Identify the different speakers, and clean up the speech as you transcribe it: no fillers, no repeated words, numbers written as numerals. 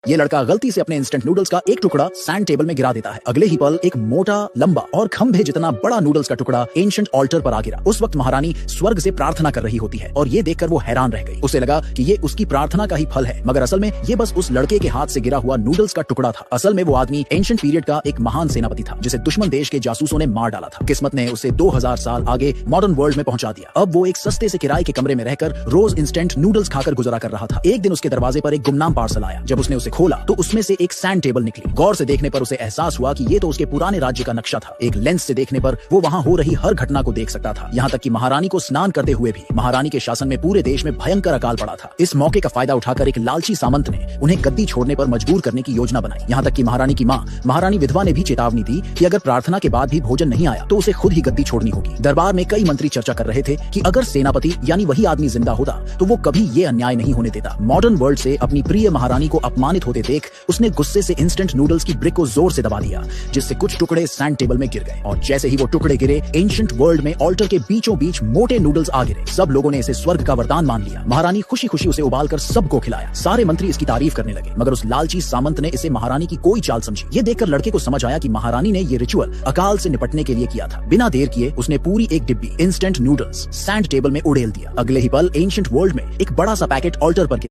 Speaker 1: ये लड़का गलती से अपने इंस्टेंट नूडल्स का एक टुकड़ा सैंड टेबल में गिरा देता है। अगले ही पल एक मोटा, लंबा और खंभे जितना बड़ा नूडल्स का टुकड़ा एंशिएंट ऑल्टर पर आ गिरा। उस वक्त महारानी स्वर्ग से प्रार्थना कर रही होती है और ये देखकर वो हैरान रह गई। उसे लगा कि ये उसकी प्रार्थना का ही फल है, मगर असल में ये बस उस लड़के के हाथ से गिरा हुआ नूडल्स का टुकड़ा था। असल में वो आदमी एंशिएंट पीरियड का एक महान सेनापति था जिसे दुश्मन देश के जासूसों ने मार डाला था। किस्मत ने उसे 2000 साल आगे मॉडर्न वर्ल्ड में पहुंचा दिया। अब वो एक सस्ते से किराए के कमरे में रहकर रोज इंस्टेंट नूडल्स खाकर गुजारा कर रहा था। एक दिन उसके दरवाजे पर एक गुमनाम पार्सल आया। जब उसने उसे खोला तो उसमें से एक सैंड टेबल निकली। गौर से देखने पर उसे एहसास हुआ कि ये तो उसके पुराने राज्य का नक्शा था। एक लेंस से देखने पर वो वहाँ हो रही हर घटना को देख सकता था, यहाँ तक कि महारानी को स्नान करते हुए भी। महारानी के शासन में पूरे देश में भयंकर अकाल पड़ा था। इस मौके का फायदा उठाकर एक लालची सामंत ने उन्हें गद्दी छोड़ने पर मजबूर करने की योजना बनाई। यहाँ तक कि महारानी की माँ महारानी विधवा ने भी चेतावनी दी कि अगर प्रार्थना के बाद भी भोजन नहीं आया तो उसे खुद ही गद्दी छोड़नी होगी। दरबार में कई मंत्री चर्चा कर रहे थे कि अगर सेनापति यानी वही आदमी जिंदा होता तो वो कभी ये अन्याय नहीं होने देता। मॉडर्न वर्ल्ड से अपनी प्रिय महारानी को अपमानित होते देख उसने गुस्से से इंस्टेंट नूडल्स की ब्रिक को जोर से दबा दिया, जिससे कुछ टुकड़े सैंड टेबल में गिर गए। और जैसे ही वो टुकड़े गिरे, एंशिएंट वर्ल्ड में ऑल्टर के बीचों बीच मोटे नूडल्स आ गिरे। सब लोगों ने इसे स्वर्ग का वरदान मान लिया। महारानी खुशी खुशी उसे उबालकर सबको खिलाया। सारे मंत्री इसकी तारीफ करने लगे, मगर उस लालची सामंत ने इसे महारानी की कोई चाल समझी। ये देखकर लड़के को समझ आया कि महारानी ने ये रिचुअल अकाल से निपटने के लिए किया था। बिना देर किए उसने पूरी एक डिब्बी इंस्टेंट नूडल्स सैंड टेबल में उड़ेल दिया। अगले ही पल एंशिएंट वर्ल्ड में एक बड़ा सा पैकेट ऑल्टर पर